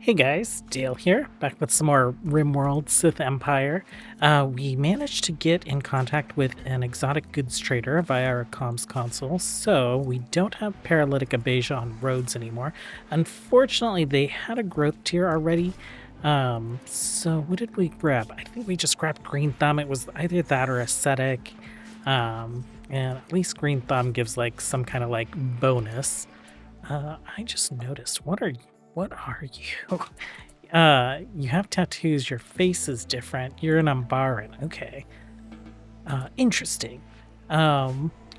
Hey guys, Dale here, back with some more RimWorld Sith Empire. We managed to get in contact with an exotic goods trader via our comms console, so we don't have paralytic abasia on roads anymore. Unfortunately, they had a growth tier already. So what did we grab? I think we just grabbed Green Thumb. It was either that or Ascetic. And at least Green Thumb gives like some kind of like bonus. I just noticed, what are you? You have tattoos, your face is different, you're an Umbaran. Okay. Interesting.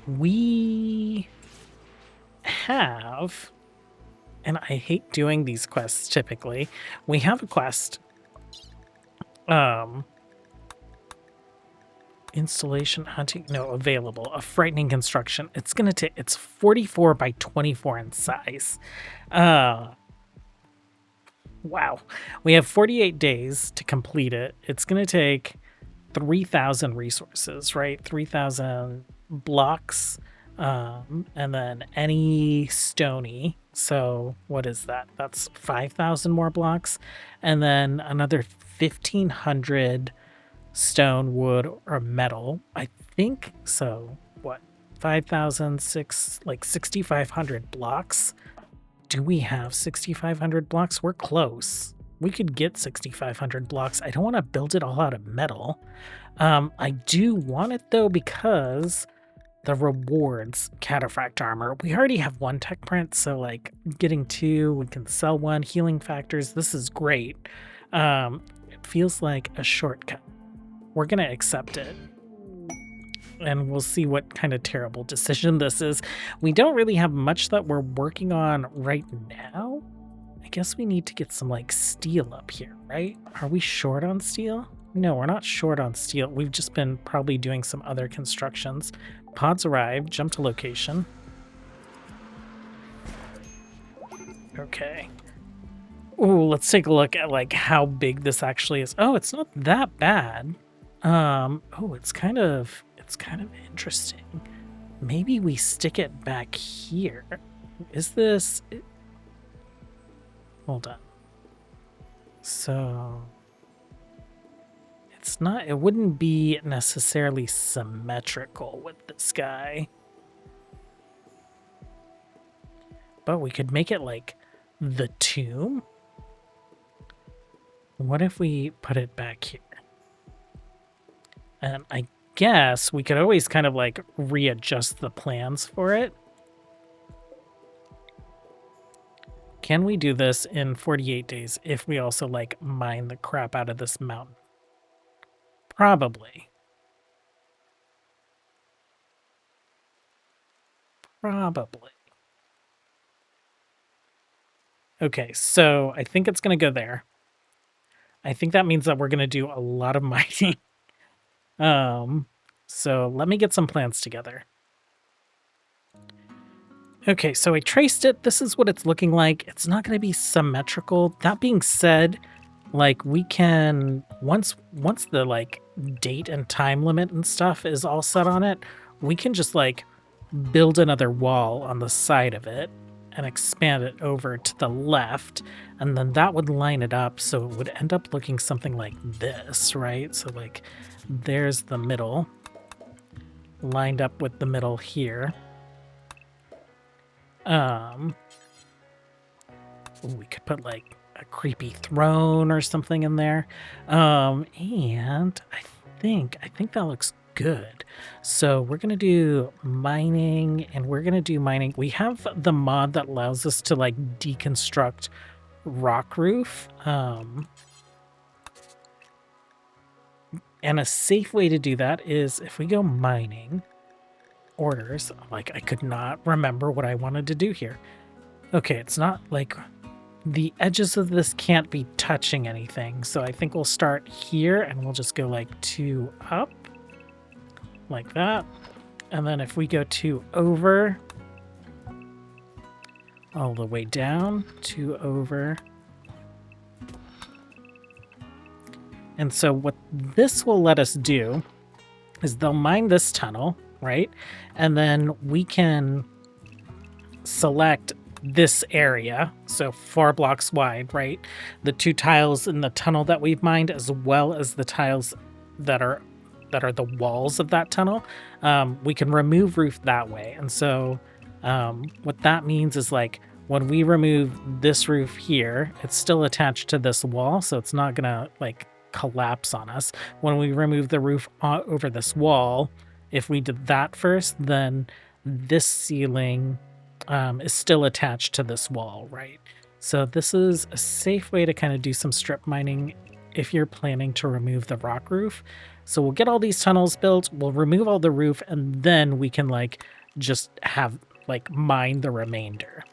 We have, and I hate doing these quests typically, we have a quest. Installation hunting, no, available. A frightening construction. It's gonna take, it's 44 by 24 in size. Wow. We have 48 days to complete it. It's going to take 3,000 resources, right? 3,000 blocks, and then any stony. So what is that? That's 5,000 more blocks. And then another 1,500 stone, wood, or metal. I think so. What? 5,000, like 6,500 blocks. Do we have 6,500 blocks? We're close. We could get 6,500 blocks. I don't want to build it all out of metal. I do want it though because the rewards cataphract armor. We already have one tech print, so like getting two, we can sell one. Healing factors. This is great. It feels like a shortcut. We're gonna accept it. And we'll see what kind of terrible decision this is. We don't really have much that we're working on right now. I guess we need to get some like steel up here, right? Are we short on steel? No, we're not short on steel. We've just been probably doing some other constructions. Pods arrived, jump to location. Okay. Ooh, let's take a look at like how big this actually is. Oh, it's not that bad. Oh, it's kind of interesting. Maybe we stick it back here. Is this... Hold on. So... It's not... It wouldn't be necessarily symmetrical with this guy. But we could make it like the tomb. What if we put it back here? And I guess we could always kind of like readjust the plans for it. Can we do this in 48 days if we also like mine the crap out of this mountain? Probably. Probably. Okay, so I think it's going to go there. I think that means that we're going to do a lot of mining. So let me get some plans together. Okay, so I traced it. This is what it's looking like. It's not going to be symmetrical. That being said, like we can, once the like date and time limit and stuff is all set on it, we can just like build another wall on the side of it and expand it over to the left. And then that would line it up. So it would end up looking something like this, right? So like there's the middle lined up with the middle here. We could put like a creepy throne or something in there. And I think that looks good. So we're going to do mining, and we're going to do mining. We have the mod that allows us to like deconstruct rock roof. And a safe way to do that is if we go mining orders, like I could not remember what I wanted to do here. Okay, it's not like the edges of this can't be touching anything. So I think we'll start here and we'll just go like 2 up like that. And then if we go 2 over, all the way down, 2 over. And so what this will let us do is they'll mine this tunnel, right? And then we can select this area, so 4 blocks wide, right? The 2 tiles in the tunnel that we've mined, as well as the tiles that are the walls of that tunnel, we can remove roof that way. And so what that means is like when we remove this roof here, it's still attached to this wall, so it's not gonna like collapse on us. When we remove the roof over this wall, if we did that first, then this ceiling is still attached to this wall, right? So this is a safe way to kind of do some strip mining if you're planning to remove the rock roof. So we'll get all these tunnels built, we'll remove all the roof, and then we can like just have like mine the remainder.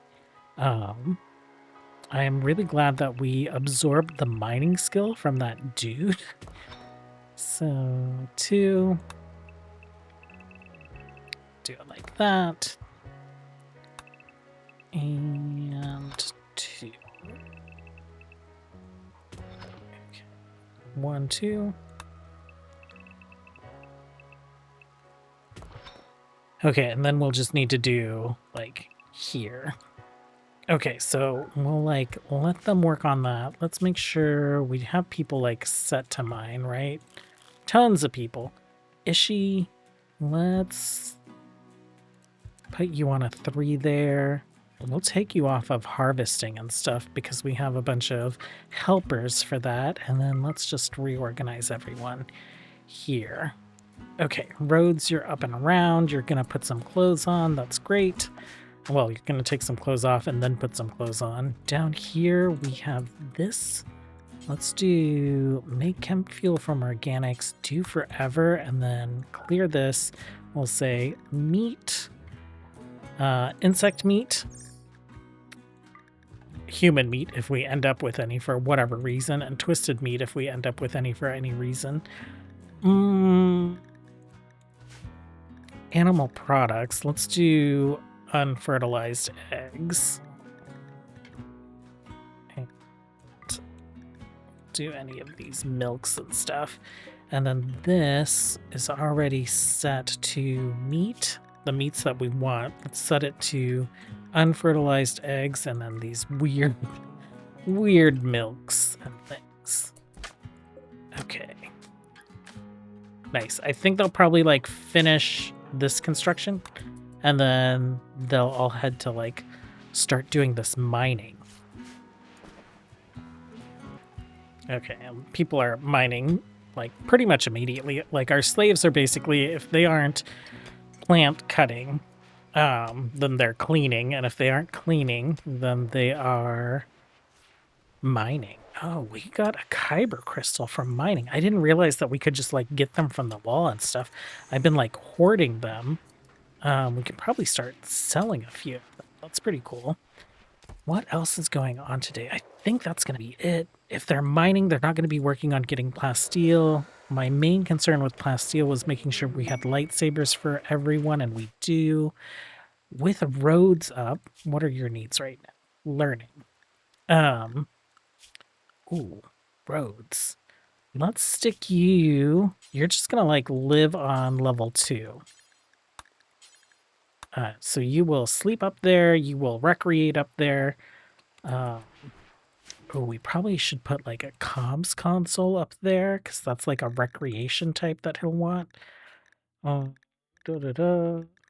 I am really glad that we absorbed the mining skill from that dude. So 2, do it like that, and 2. Okay. 1, 2. Okay, and then we'll just need to do like here. Okay, so we'll like let them work on that. Let's make sure we have people like set to mine, right? Tons of people. Ishi, let's put you on a 3 there. We'll take you off of harvesting and stuff because we have a bunch of helpers for that. And then let's just reorganize everyone here. Okay, Rhodes, you're up and around. You're going to put some clothes on. That's great. Well, you're going to take some clothes off and then put some clothes on. Down here, we have this. Let's do make chem fuel from organics, do forever, and then clear this. We'll say meat, insect meat, human meat if we end up with any for whatever reason, and twisted meat if we end up with any for any reason. Animal products. Let's do unfertilized eggs. And do any of these milks and stuff. And then this is already set to meat, the meats that we want. Let's set it to unfertilized eggs and then these weird milks and things. Okay. Nice. I think they'll probably like finish this construction and then they'll all head to like start doing this mining. Okay, and people are mining like pretty much immediately. Like our slaves are basically, if they aren't plant cutting, then they're cleaning, and if they aren't cleaning, then they are mining. Oh, we got a kyber crystal from mining. I didn't realize that we could just like get them from the wall and stuff. I've been like hoarding them. We could probably start selling a few. That's pretty cool. What else is going on today? I think that's going to be it. If they're mining, they're not going to be working on getting plasteel. My main concern with plasteel was making sure we had lightsabers for everyone, and we do. With roads up, what are your needs right now? Learning. Ooh, roads. Let's stick you. You're just going to like live on level 2. So you will sleep up there. You will recreate up there. Oh, we probably should put like a comms console up there because that's like a recreation type that he'll want.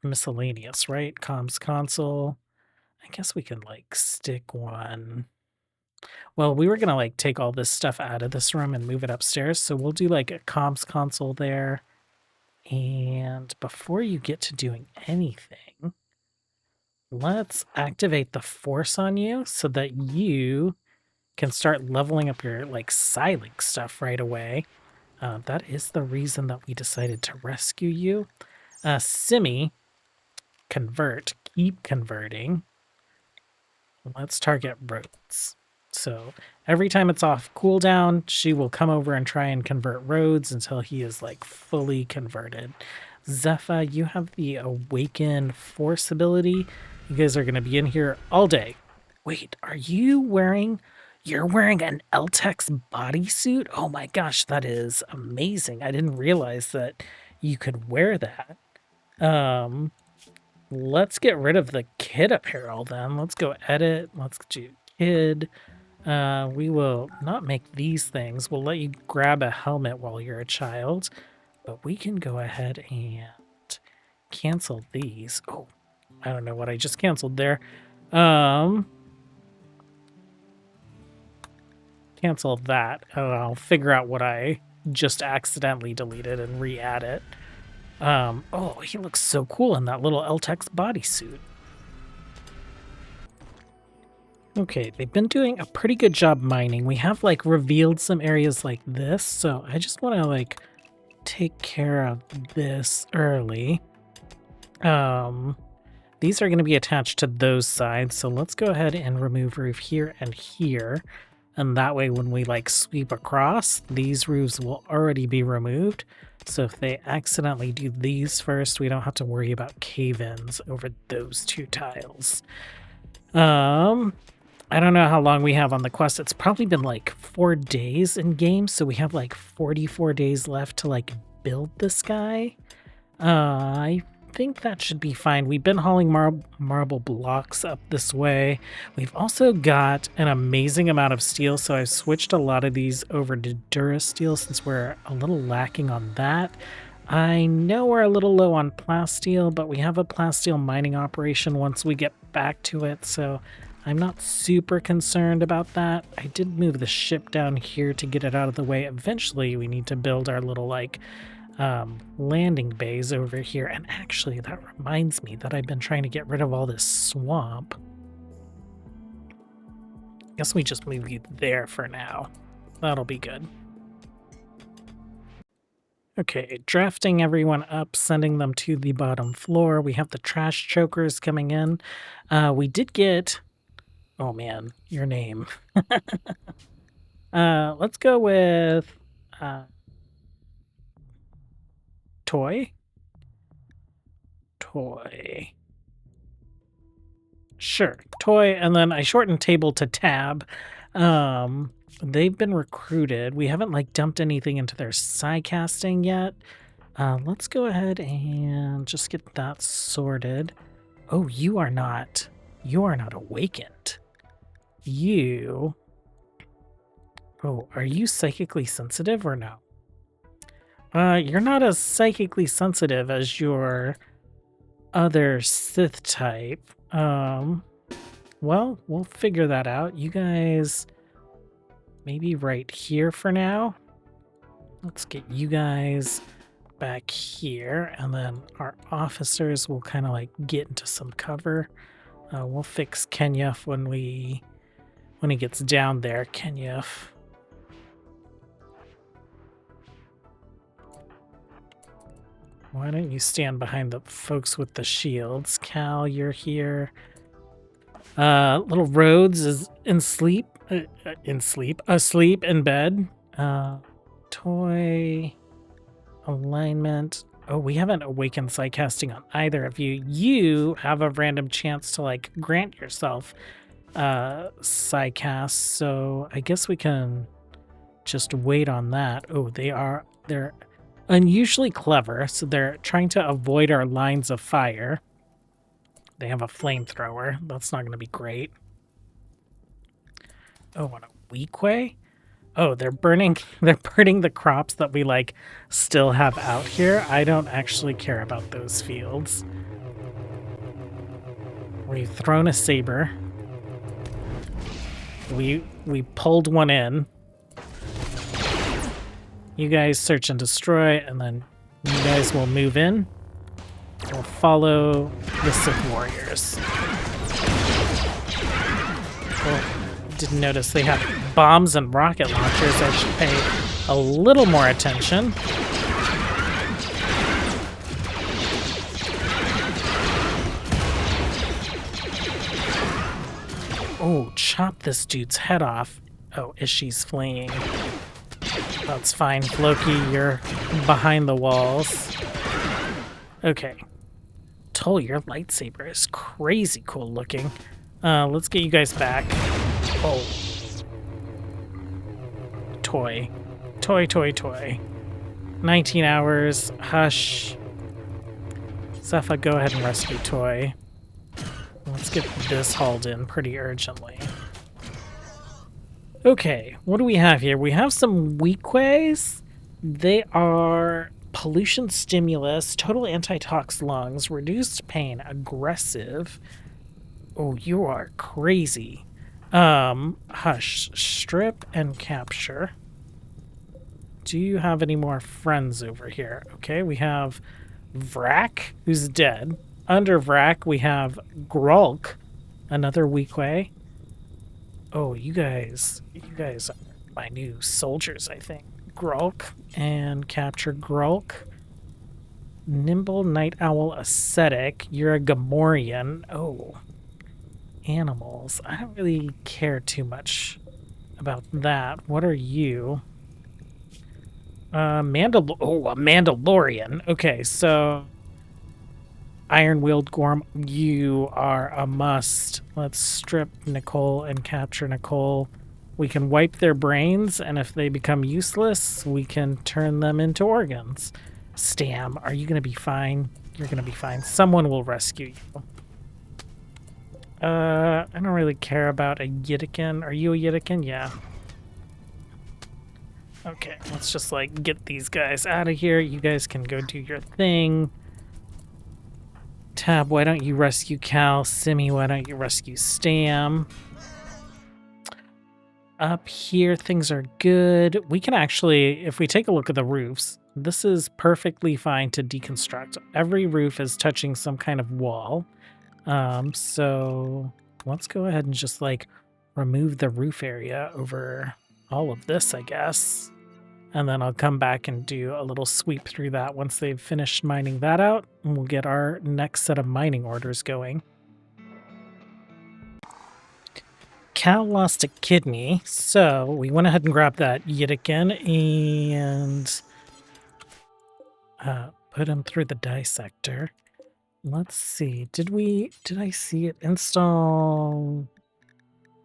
Miscellaneous, right? Comms console. I guess we can like stick one. Well, we were going to like take all this stuff out of this room and move it upstairs. So we'll do like a comms console there. And before you get to doing anything, let's activate the force on you so that you can start leveling up your like Psylink stuff right away. That is the reason that we decided to rescue you. Simi, convert, keep converting. Let's target Rhodes. So every time it's off cooldown, she will come over and try and convert Rhodes until he is like fully converted. Zepha, you have the Awaken Force ability. You guys are going to be in here all day. Wait, are you wearing... You're wearing an Eltex bodysuit? Oh my gosh, that is amazing. I didn't realize that you could wear that. let's get rid of the kid apparel then. Let's go edit. Let's do kid. We will not make these things. We'll let you grab a helmet while you're a child, but we can go ahead and cancel these. Oh, I don't know what I just canceled there. Cancel that. I'll figure out what I just accidentally deleted and re-add it. Oh, he looks so cool in that little LTEX bodysuit. Okay, they've been doing a pretty good job mining. We have like revealed some areas like this, so I just want to like take care of this early. These are going to be attached to those sides, so let's go ahead and remove roof here and here. And that way when we like sweep across, these roofs will already be removed. So if they accidentally do these first, we don't have to worry about cave-ins over those two tiles. I don't know how long we have on the quest. It's probably been like 4 days in game, so we have like 44 days left to like build this guy. I think that should be fine. We've been hauling marble blocks up this way. We've also got an amazing amount of steel, so I've switched a lot of these over to Durasteel since we're a little lacking on that. I know we're a little low on plasteel, but we have a plasteel mining operation once we get back to it, so I'm not super concerned about that. I did move the ship down here to get it out of the way. Eventually, we need to build our little, like, landing bays over here. And actually, that reminds me that I've been trying to get rid of all this swamp. Guess we just move you there for now. That'll be good. Okay, drafting everyone up, sending them to the bottom floor. We have the trash chokers coming in. We did get... Oh man, your name. Let's go with Toy. Toy. Sure, Toy, and then I shortened table to Tab. They've been recruited. We haven't like dumped anything into their psi casting yet. Let's go ahead and just get that sorted. Oh, you are not awakened. You... Oh, are you psychically sensitive or no? You're not as psychically sensitive as your other Sith type. Well, we'll figure that out. You guys maybe right here for now. Let's get you guys back here, and then our officers will kind of like get into some cover. We'll fix Kenyuf when he gets down there. Kenyuf. Why don't you stand behind the folks with the shields? Cal, you're here. Little Rhodes is asleep in bed. Toy, alignment. Oh, we haven't awakened psycasting on either of you. You have a random chance to like grant yourself psycast, so I guess we can just wait on that. Oh, they're unusually clever, so they're trying to avoid our lines of fire. They have a flamethrower. That's not going to be great. Oh, and a weak way? Oh, they're burning the crops that we like still have out here. I don't actually care about those fields. We've thrown a saber. We pulled one in. You guys search and destroy, and then you guys will move in. We'll follow the Sith warriors. Oh, didn't notice they have bombs and rocket launchers. I should pay a little more attention. Oh, chop this dude's head off. Oh, Ishi's fleeing. That's fine, Floki, you're behind the walls. Okay. Toll, your lightsaber is crazy cool looking. Let's get you guys back. Oh. Toy. Toy. 19 hours. Hush. Zepha, go ahead and rescue Toy. Let's get this hauled in pretty urgently. Okay, what do we have here? We have some weakways. They are pollution stimulus, total antitox lungs, reduced pain, aggressive. Oh, you are crazy. Hush, strip and capture. Do you have any more friends over here? Okay, we have Vrak, who's dead. Under Vrak, we have Grulk, another weakway. Oh, you guys are my new soldiers, I think. Grulk and capture Grulk. Nimble Night Owl Ascetic. You're a Gamorrean. Oh, animals. I don't really care too much about that. What are you? A Mandalorian. Okay, so Iron-Wheeled Gorm, you are a must. Let's strip Nicole and capture Nicole. We can wipe their brains, and if they become useless, we can turn them into organs. Stam, are you going to be fine? You're going to be fine. Someone will rescue you. I don't really care about a Yiddikin. Are you a Yiddikin? Yeah. Okay, let's just, like, get these guys out of here. You guys can go do your thing. Tab, why don't you rescue Cal? Simi, why don't you rescue Stam? Up here, things are good. We can actually, if we take a look at the roofs, this is perfectly fine to deconstruct. Every roof is touching some kind of wall. So let's go ahead and just, like, remove the roof area over all of this, I guess. And then I'll come back and do a little sweep through that once they've finished mining that out, and we'll get our next set of mining orders going. Cal lost a kidney, so we went ahead and grabbed that Yiddikin and put him through the dissector. Let's see, did I see it? Install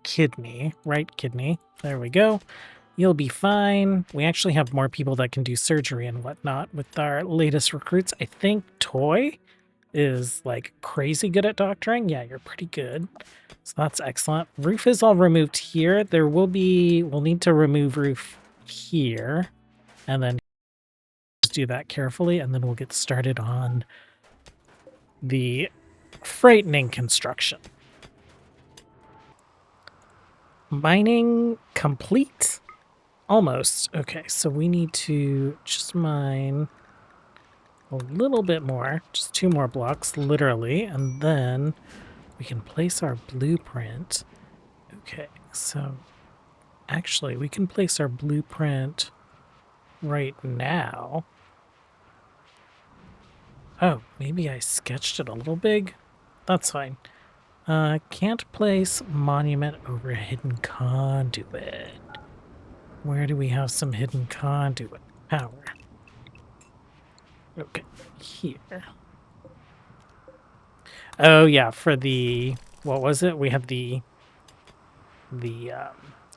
kidney, right kidney. There we go. You'll be fine. We actually have more people that can do surgery and whatnot with our latest recruits. I think Toy is, like, crazy good at doctoring. Yeah, you're pretty good. So that's excellent. Roof is all removed here. We'll need to remove roof here. And then just do that carefully. And then we'll get started on the frightening construction. Mining complete? Almost. Okay, so we need to just mine a little bit more, just 2 more blocks, literally, and then we can place our blueprint. Okay, so actually we can place our blueprint right now. Oh, maybe I sketched it a little big? That's fine. Can't place monument over hidden conduit. Where do we have some hidden conduit power? Okay, here. Oh yeah, for the, what was it? We have the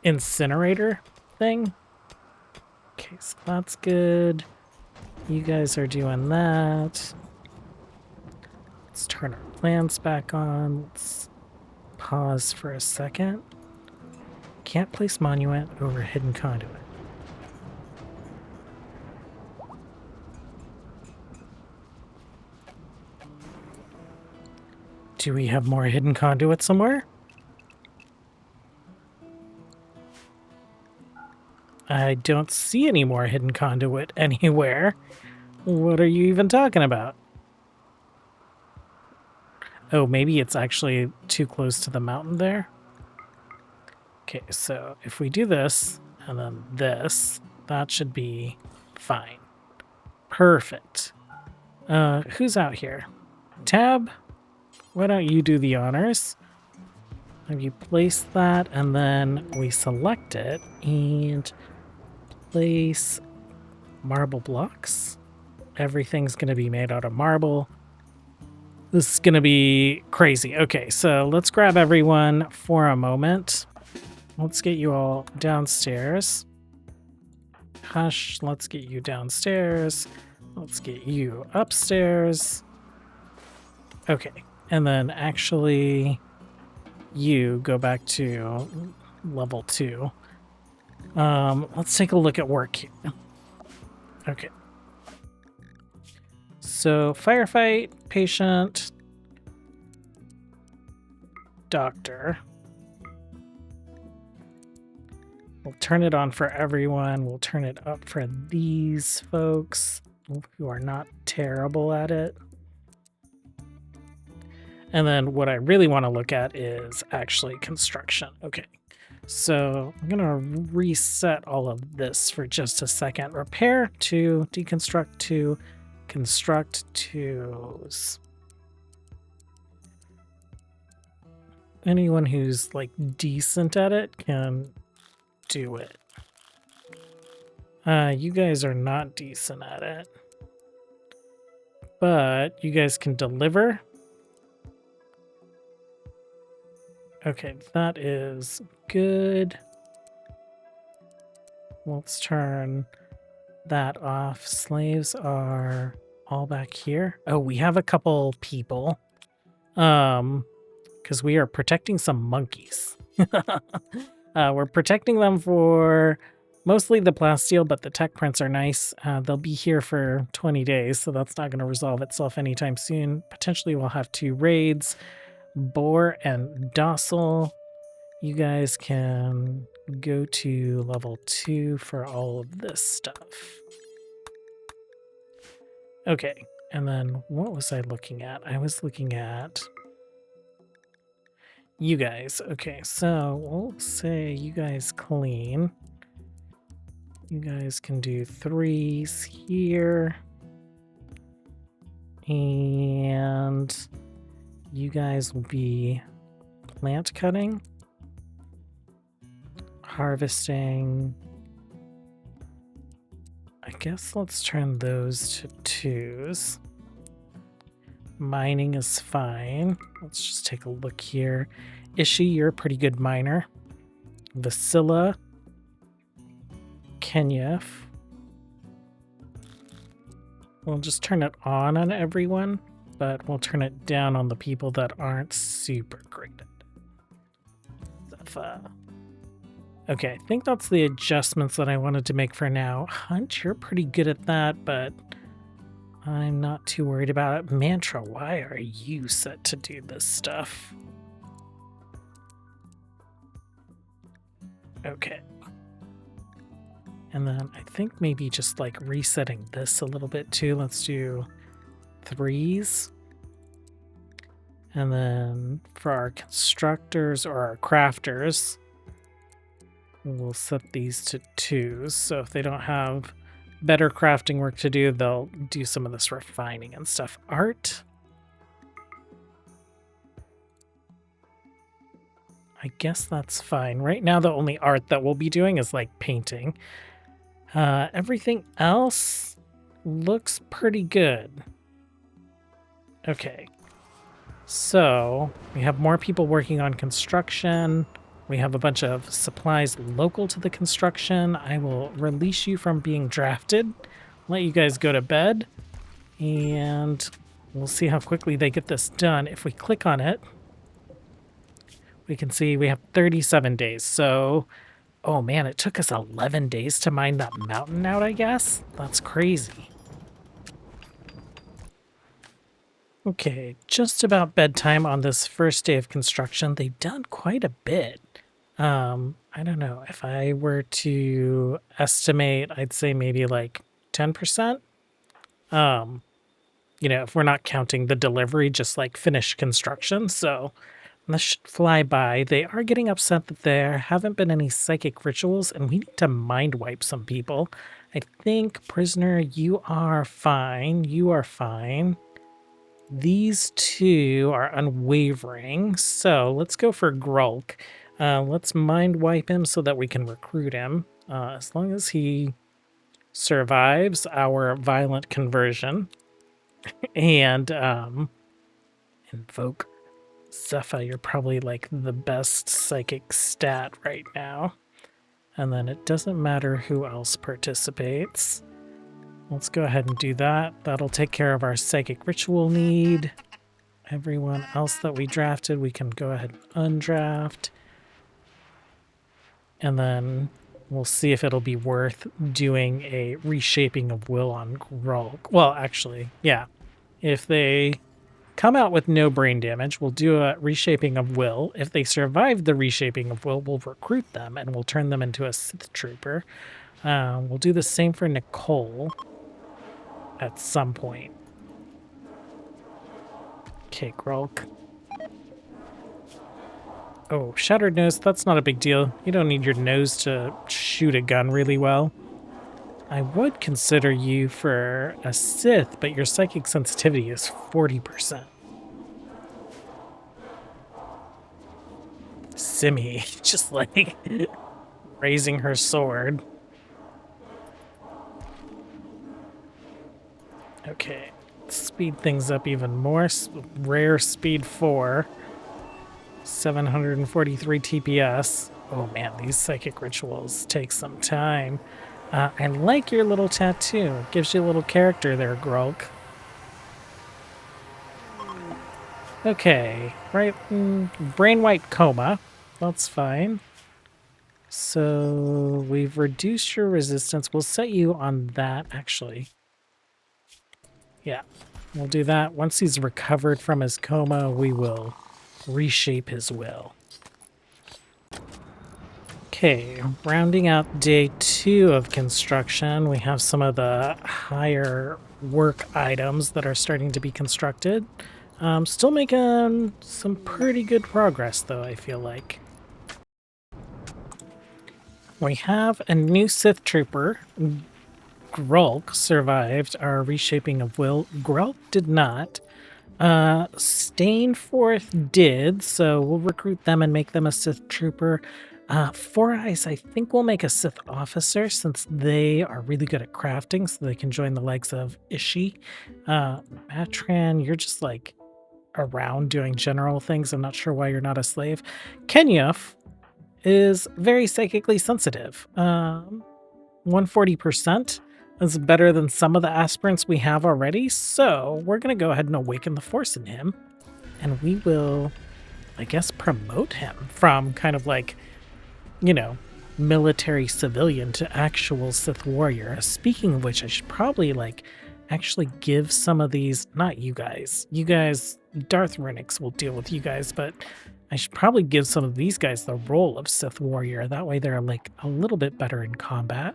incinerator thing. Okay, so that's good. You guys are doing that. Let's turn our plans back on. Let's pause for a second. Can't place monument over hidden conduit. Do we have more hidden conduit somewhere? I don't see any more hidden conduit anywhere. What are you even talking about? Oh, maybe it's actually too close to the mountain there. Okay, so if we do this, and then this, that should be fine. Perfect. Who's out here? Tab, why don't you do the honors? Have you placed that, and then we select it, and place marble blocks. Everything's going to be made out of marble. This is going to be crazy. Okay, so let's grab everyone for a moment. Let's get you all downstairs. Hush, let's get you downstairs. Let's get you upstairs. Okay, and then actually you go back to level 2. Let's take a look at work here. Okay. So firefight, patient, doctor. We'll turn it on for everyone. We'll turn it up for these folks who are not terrible at it. And then what I really want to look at is actually construction. Okay, so I'm going to reset all of this for just a second. Repair to deconstruct to construct twos. Anyone who's like decent at it can do it. You guys are not decent at it, but you guys can deliver. Okay, that is good. Let's turn that off. Slaves are all back here. Oh, we have a couple people. Because we are protecting some monkeys. We're protecting them for mostly the plasteel, but the tech prints are nice. They'll be here for 20 days, so that's not going to resolve itself anytime soon. Potentially we'll have 2 raids. Boar and Docile. You guys can go to level 2 for all of this stuff. Okay, and then what was I looking at? I was looking at you guys. Okay, so we'll say you guys clean. You guys can do 3s here. And you guys will be plant cutting, harvesting. I guess let's turn those to 2s. Mining is fine. Let's just take a look here. Ishi, you're a pretty good miner. Vasilla, Kenya. We'll just turn it on everyone, but we'll turn it down on the people that aren't super great at it. Okay, I think that's the adjustments that I wanted to make for now. Hunt, you're pretty good at that, but I'm not too worried about it. Mantra, why are you set to do this stuff? Okay. And then I think maybe just like resetting this a little bit too. Let's do 3s. And then for our constructors or our crafters, we'll set these to 2s. So if they don't have better crafting work to do, they'll do some of this refining and stuff. Art. I guess that's fine. Right now, the only art that we'll be doing is like painting. Everything else looks pretty good. Okay. So we have more people working on construction. We have a bunch of supplies local to the construction. I will release you from being drafted, let you guys go to bed, and we'll see how quickly they get this done. If we click on it, we can see we have 37 days. So, oh man, it took us 11 days to mine that mountain out, I guess? That's crazy. Okay, just about bedtime on this first day of construction. They've done quite a bit. I don't know, if I were to estimate, I'd say maybe like 10%. You know, if we're not counting the delivery, just like finished construction. So this should fly by. They are getting upset that there haven't been any psychic rituals, and we need to mind wipe some people. I think, prisoner, you are fine. You are fine. These 2 are unwavering. So let's go for Grulk. Let's mind wipe him so that we can recruit him. As long as he survives our violent conversion. And invoke Zepha, you're probably like the best psychic stat right now. And then it doesn't matter who else participates. Let's go ahead and do that. That'll take care of our psychic ritual need. Everyone else that we drafted, we can go ahead and undraft. And then we'll see if it'll be worth doing a reshaping of will on Grulk. Well, actually, yeah. If they come out with no brain damage, we'll do a reshaping of will. If they survive the reshaping of will, we'll recruit them and we'll turn them into a Sith Trooper. We'll do the same for Nicole at some point. Okay, Grulk. Oh, shattered nose, that's not a big deal. You don't need your nose to shoot a gun really well. I would consider you for a Sith, but your psychic sensitivity is 40%. Simi, just like raising her sword. Okay, speed things up even more. Rare speed 4. 743 TPS. Oh man, these psychic rituals take some time. I like your little tattoo. It gives you a little character there, Grulk. Okay, right. Brain white coma. That's fine. So we've reduced your resistance. We'll set you on that, actually. Yeah, we'll do that. Once he's recovered from his coma, we will reshape his will. Okay, rounding out day 2 of construction, we have some of the higher work items that are starting to be constructed. Still making some pretty good progress, though, I feel like. We have a new Sith Trooper. Grulk survived our reshaping of will. Grulk did not. Stainforth did, so we'll recruit them and make them a Sith Trooper. Four Eyes, I think we'll make a Sith Officer since they are really good at crafting, so they can join the likes of Ishi. Matran, you're just like around doing general things. I'm not sure why you're not a slave. Kenyuf is very psychically sensitive. 140%. Is better than some of the aspirants we have already, so we're going to go ahead and awaken the Force in him, and we will, I guess, promote him from kind of like, you know, military civilian to actual Sith warrior. Speaking of which, I should probably, like, actually give some of these, not you guys, Darth Renix will deal with you guys, but I should probably give some of these guys the role of Sith warrior. That way they're, like, a little bit better in combat.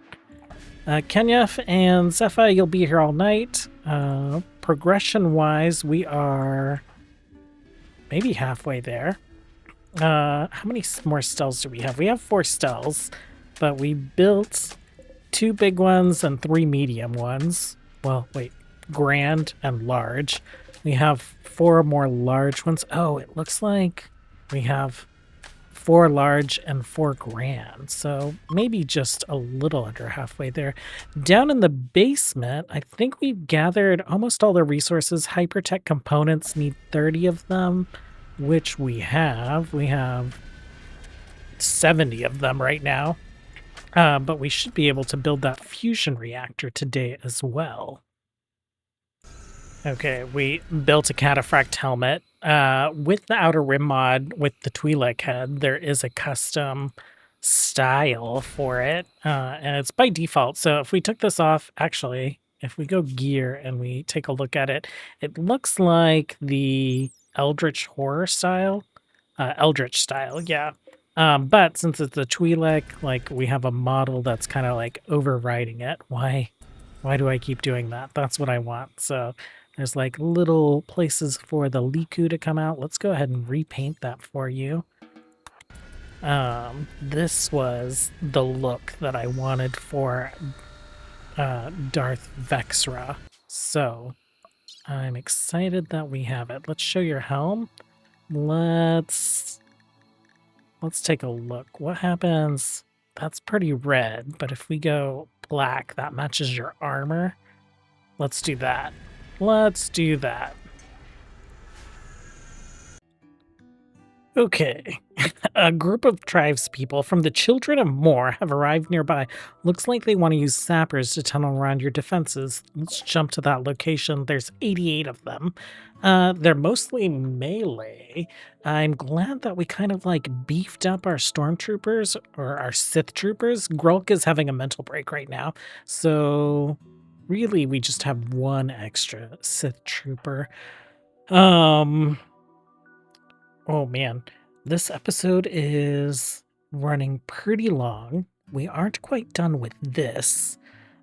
Kenyef and Zepha, you'll be here all night. Progression-wise, we are maybe halfway there. How many more stells do we have? We have 4 stells, but we built 2 big ones and 3 medium ones. Well, wait, grand and large. We have 4 more large ones. Oh, it looks like we have 4 large and 4 grand, so maybe just a little under halfway there. Down in the basement, I think we've gathered almost all the resources. Hypertech components need 30 of them, which we have. We have 70 of them right now, but we should be able to build that fusion reactor today as well. Okay, we built a cataphract helmet. With the outer rim mod, with the Twi'lek head, there is a custom style for it, and it's by default. So if we took this off, actually, if we go gear and we take a look at it, it looks like the Eldritch horror style, Eldritch style, yeah. But since it's a Twi'lek, like we have a model that's kind of like overriding it. Why do I keep doing that? That's what I want. So there's like little places for the Liku to come out. Let's go ahead and repaint that for you. This was the look that I wanted for Darth Vexra. So I'm excited that we have it. Let's show your helm. Let's take a look. What happens? That's pretty red, but if we go black, that matches your armor. Let's do that. Let's do that. Okay. A group of tribespeople from the Children of Moor have arrived nearby. Looks like they want to use sappers to tunnel around your defenses. Let's jump to that location. There's 88 of them. They're mostly melee. I'm glad that we kind of like beefed up our stormtroopers or our Sith troopers. Grulk is having a mental break right now. So really we just have one extra Sith trooper. Um Oh man, this episode is running pretty long. We aren't quite done with this.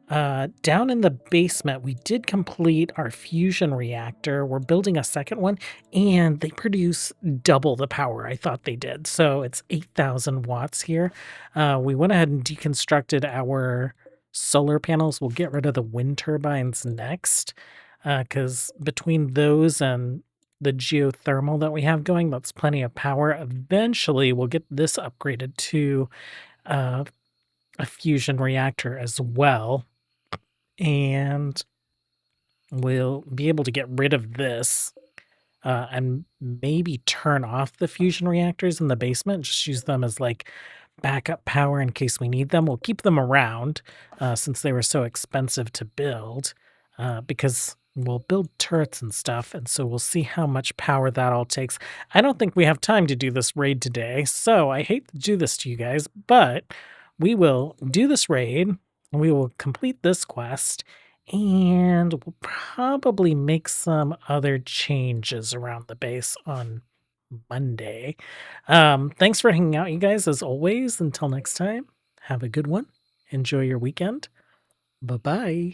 Down in the basement, we did complete our fusion reactor. We're building a second one, and they produce double the power I thought they did. So it's 8,000 watts here. We went ahead and deconstructed our solar panels. We'll get rid of the wind turbines next, because between those and the geothermal that we have going, that's plenty of power. Eventually, we'll get this upgraded to uh, a fusion reactor as well, and we'll be able to get rid of this and maybe turn off the fusion reactors in the basement, just use them as like backup power in case we need them. We'll keep them around since they were so expensive to build because we'll build turrets and stuff. And so we'll see how much power that all takes. I don't think we have time to do this raid today. So I hate to do this to you guys, but we will do this raid. We will complete this quest and we'll probably make some other changes around the base on Monday. Thanks for hanging out, you guys, as always. Until next time, have a good one. Enjoy your weekend. Bye bye.